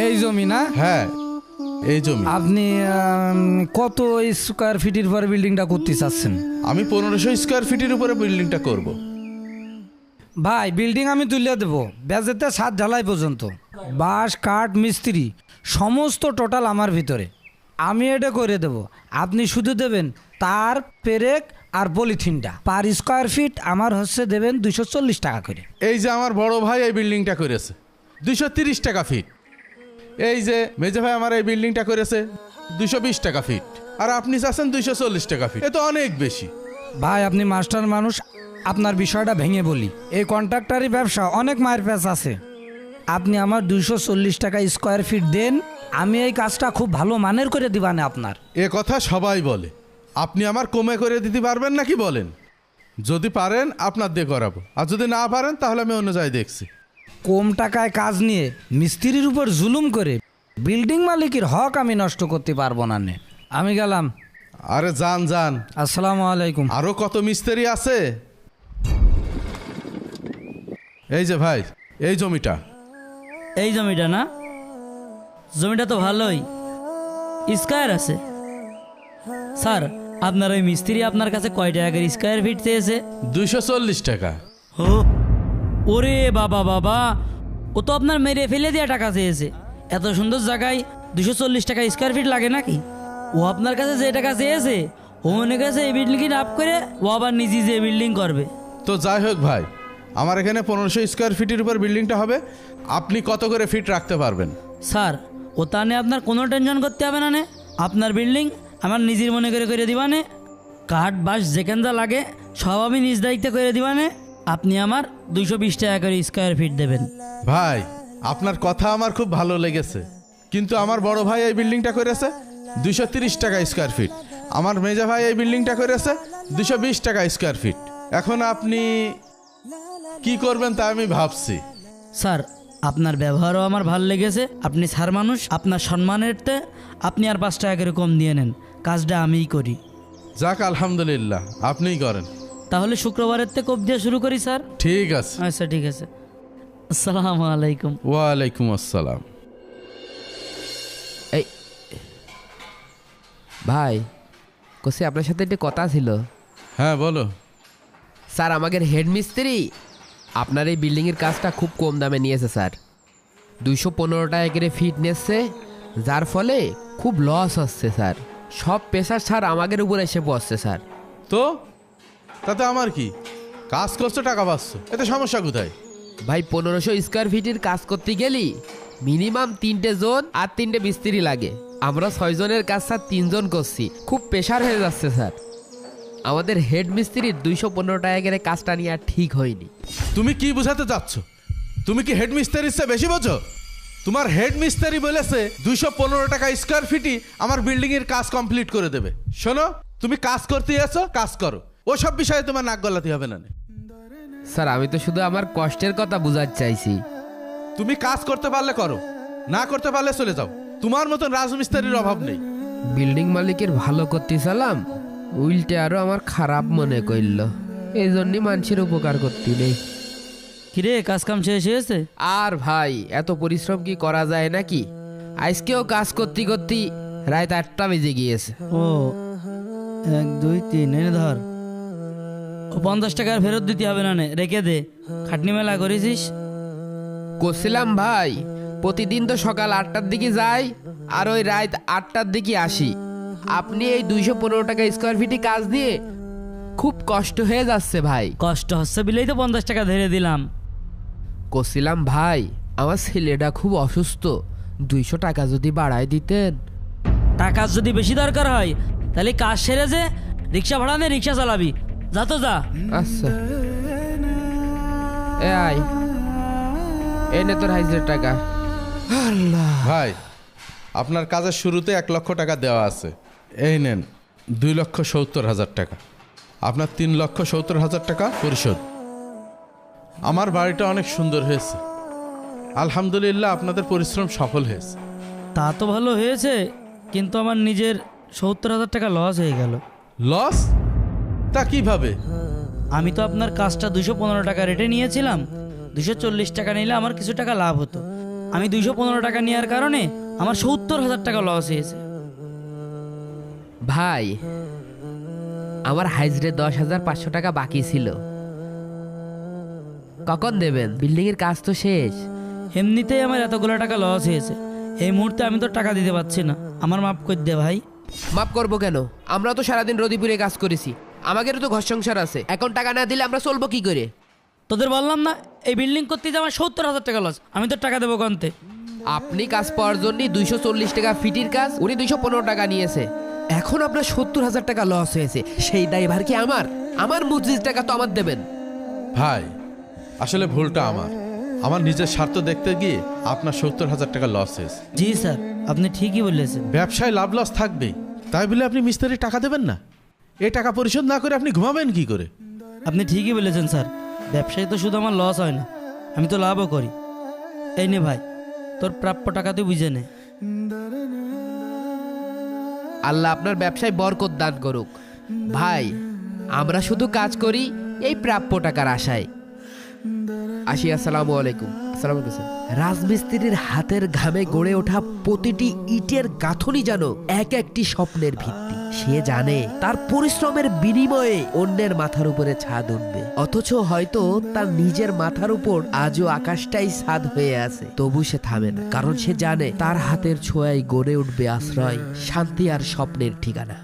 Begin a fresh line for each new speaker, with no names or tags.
এই জমি না?
হ্যাঁ এই জমি।
আপনি কত স্কোয়ার ফিটের পরে বিল্ডিংটা করতে চাচ্ছেন?
আমি 1500 স্কোয়ার ফিটের উপরে বিল্ডিংটা করব।
ভাই বিল্ডিং আমি তুলে দেবো বেজেতে ছাদ ঢালাই পর্যন্ত, বাঁশ কাঠ মিস্ত্রি সমস্ত টোটাল আমার ভিতরে, আমি এটা করে দেব। আপনি শুধু দেবেন তার পেরেক আর পলিথিনটা, পার স্কোয়ার ফিট আমার হচ্ছে দেবেন 240 টাকা করে।
এই যে আমার বড় ভাই এই বিল্ডিংটা করেছে 230 টাকা ফিট। এই যে মেজে ভাই আমার এই বিল্ডিংটা করেছে 220 টাকা ফিট, আর আপনি চাচ্ছেন 240 টাকা ফিট। এ তো অনেক বেশি।
ভাই আপনি মাস্টার মানুষ, আপনার বিষয়টা ভেঙে বলি, এই কন্ট্রাক্টারি ব্যবসা অনেক মায়ের প্যাচ আছে। আপনি আমার 240 টাকা স্কোয়ার ফিট দেন, আমি এই কাজটা খুব ভালো মানের করে দিবানে আপনার।
এ কথা সবাই বলে, আপনি আমার কমে করে দিতে পারবেন নাকি বলেন? যদি পারেন আপনার দিয়ে করাবো, আর যদি না পারেন তাহলে আমি অন্য জায়গায় দেখছি।
কম টাকায় কাজ নিয়ে মিস্ত্রির উপর জুলুম করে বিল্ডিং মালিকের হক আমি নষ্ট করতে পারবো না। আমি গেলাম।
আরে যান যান।
আসসালামু আলাইকুম।
আরো কত মিস্ত্রি আছে। এই যে ভাই এই জমিটা।
এই জমিটা না? জমিটা তো ভালোই স্কয়ার আছে। স্যার আপনার ওই মিস্ত্রি আপনার কাছে কয় টাকা করে স্কয়ার ফিট চেয়েছে?
240 টাকা।
ও ওরে বাবা বাবা, ও তো আপনার মেরে ফেলে দেওয়া টাকা চেয়েছে। এত সুন্দর জায়গায় 240 টাকা স্কয়ার ফিট লাগে নাকি? ও আপনার কাছে যে টাকা চেয়েছে ও মনে কাছে এই বিল্ডিং আপ করে ও আবার নিজে যে বিল্ডিং করবে।
তো যাই হোক ভাই, আমার এখানে 1500 স্কোয়ার ফিটের উপর বিল্ডিংটা হবে। আপনি কত করে ফিট রাখতে পারবেন?
স্যার ও তা নিয়ে আপনার কোনো টেনশন করতে হবে না। আপনার বিল্ডিং আমার নিজের মনে করে দিবানে, কাঠ বাঁশ যেখান যা লাগে সব আমি নিজ দায়িত্বে করে দিবানে। আপনি আমার 220 টাকা করে স্কোয়ার ফিট দেবেন।
ভাই আপনার কথা আমার খুব ভালো লেগেছে, কিন্তু আমার বড় ভাই এই বিল্ডিংটা করেছে 230 টাকা স্কোয়ার ফিট, আমার মেজা ভাই এই বিল্ডিংটা করেছে 220 টাকা স্কোয়ার ফিট। এখন আপনি কি করবেন তা আমি ভাবছি।
স্যার আপনার ব্যবহারও আমার ভালো লেগেছে, আপনি স্যার মানুষ, আপনার সম্মানেরতে আপনি আর 5 টাকা করে কম দিয়ে নেন, কাজটা আমিই করি।
যাক আলহামদুলিল্লাহ, আপনিই করেন।
তাহলে শুক্রবারের থেকে কোপ দিয়ে শুরু করি স্যার।
ঠিক আছে।
আচ্ছা ঠিক আছে। আসসালামু আলাইকুম।
ওয়ালাইকুম আসসালাম।
এই ভাই কোসি আপনার সাথে একটু কথা ছিল।
হ্যাঁ বলো।
স্যার আমাদের হেড মিস্ত্রি আপনার এই বিল্ডিংয়ের কাজটা খুব কম দামে নিয়েছে স্যার, 215 টাকা করে ফিট নিচ্ছে, যার ফলে খুব লস হচ্ছে স্যার। সব প্রেশার স্যার আমাদের উপর এসে পড়ছে স্যার।
তো তাতে আমার কি? কাজ করছো টাকা পাচ্ছ, এতে সমস্যা কোথায়?
ভাই 1500 স্কোয়ার ফিটের কাজ করতে গেলি মিনিমাম 3টে জোন আর 3টে মিস্ত্রি লাগে। আমরা 6 জনের কাজ স্যার 3 জন করছি, খুব প্রেশার হয়ে যাচ্ছে স্যার। আমাদের হেড মিস্ত্রির 215 টাকা করে কাজটা নিয়ে আর ঠিক হয়নি।
তুমি কি বোঝাতে চাচ্ছ? তুমি কি হেড মিস্ত্রির চেয়ে বেশি বোঝো? তোমার হেড মিস্ত্রি বলেছে 215 টাকা স্কোয়ার ফিটই আমার বিল্ডিং এর কাজ কমপ্লিট করে দেবে। শোনো, তুমি কাজ করতে এসো, কাজ করো, ওসব বিষয়ে তোমার নাক গলাতে হবে না।
স্যার আমি তো শুধু আমার কষ্টের কথা বুঝাতে চাইছি।
তুমি কাজ করতে পারলে করো, না করতে পারলে চলে যাও। তোমার মতন রাজমিস্ত্রির অভাব নেই।
বিল্ডিং মালিকের ভালো করতে চালাম, উল্টে আরো আমার খারাপ মনে করল, এই জন্যই মানুষের উপকার করতে নেই।
কিরে কাজ কাম শেষ হয়েছে?
আর ভাই এত পরিশ্রম কি করা যায় নাকি? আজকেও কাজ করতে করতে রাত 8টা বেজে গিয়েছে।
ও 1 2 3 এনে ধর। ও 50 টাকা ফেরত দিতে হবে না, রেখে দে, খাটনি মেলা করেছিস।
করছিলাম ভাই, প্রতিদিন তো সকাল 8টার দিকে যাই আর ওই রাত 8টার দিকে আসি। আপনি এই 215 টাকা স্কোয়ার ফিটে কাজ দিয়ে খুব কষ্ট হয়ে যাচ্ছে ভাই।
কষ্ট হচ্ছে বিলেই তো 50 টাকা ধরে দিলাম।
করছিলাম ভাই, আমার ছেলেটা খুব অসুস্থ, 200 টাকা যদি বাড়ায় দিতেন।
টাকা যদি বেশি দরকার হয় তাহলে কাজ সেরে যে রিক্সা ভাড়া নে, রিক্সা চালাবি, যা তো যা।
আচ্ছা এ আয়, এই নে তোর 1000 টাকা।
ভাই আপনার কাজের শুরুতে 1 লক্ষ টাকা দেওয়া আছে, এই নেন 2,70,000 টাকা। আপনার 3,70,000 টাকা পরিশোধ। আমার বাড়িটা অনেক সুন্দর হয়েছে, আলহামদুলিল্লাহ, আপনাদের পরিশ্রম সফল হয়েছে।
তা তো ভালো হয়েছে, কিন্তু আমার নিজের 70,000 টাকা লস হয়ে গেল।
লস? তা কিভাবে?
আমি তো আপনার কাজটা 215 টাকা রেটে নিয়েছিলাম, 240 টাকা নিলে আমার কিছু টাকা লাভ হতো। আমি 215 টাকা নেওয়ার কারণে আমার 70,000 টাকা লস হয়েছে।
ভাই আমার হাইজরে 10,500 টাকা বাকি ছিল, কখন দেবেন? বিল্ডিং এর কাজ তো শেষ।
এমনিতেই আমার এতগুলো টাকা লস হয়েছে, এই মুহূর্তে আমি তো টাকা দিতে পারছি না, আমার মাফ করে দে ভাই।
মাফ করবো কেন? আমরা তো সারাদিন রদিপুরে কাজ করেছি, আমাদেরও তো ঘর সংসার আছে। এখন টাকা না দিলে আমরা চলবো কি করে?
তোদের বললাম না এই বিল্ডিং করতে যে আমার 70,000 টাকা লস, আমি তো টাকা দেবো কন্তে।
আপনি কাজ পাওয়ার জন্য 240 টাকা ফিটির কাজ, উনি 215 টাকা নিয়েছে। এখন আপনার 70,000 টাকা লস হয়েছে, সেই দায়ভার কি আমার? আমার মজুরির টাকা তো আমার দেবেন।
ভাই আসলে ভুলটা আমার নিজের স্বার্থ দেখতে গিয়ে আপনার 70,000 টাকা লস হয়েছে।
জি স্যার, আপনি ঠিকই বলেছেন।
ব্যবসায় লাভ লস থাকবেই, তাই বলে আপনি মিস্ত্রি টাকা দেবেন না? এই টাকা পরিশোধ না করে আপনি ঘুমাবেন কি করে?
আপনি ঠিকই বলেছেন স্যার, ব্যবসায় তো শুধু আমার লস হয় না, আমি তো লাভও করি। এই নে ভাই, তোর প্রাপ্য টাকা তুই বুঝে নে।
আল্লাহ আপনার ব্যবসায় বরকত দান করুক। ভাই আমরা শুধু কাজ করি এই প্রাপ্য টাকার আশায়। আসি, আসসালামু আলাইকুম। আসসালামু আলাইকুম স্যার। রাজমিস্ত্রির হাতের ঘামে গড়ে ওঠা প্রতিটি ইটের গাঁথনি যেন এক একটি স্বপ্নের ভিত্তি। সে জানে তার পরিশ্রমের বিনিময়ে অন্যের মাথার উপরে ছাদ উঠবে, অথচ হয়তো তার নিজের মাথার উপর আজও আকাশটাই ছাদ হয়ে আছে। তবু সে থামে না, কারণ সে জানে তার হাতের ছোঁয়ায় গড়ে উঠবে আশ্রয়, শান্তি আর স্বপ্নের ঠিকানা।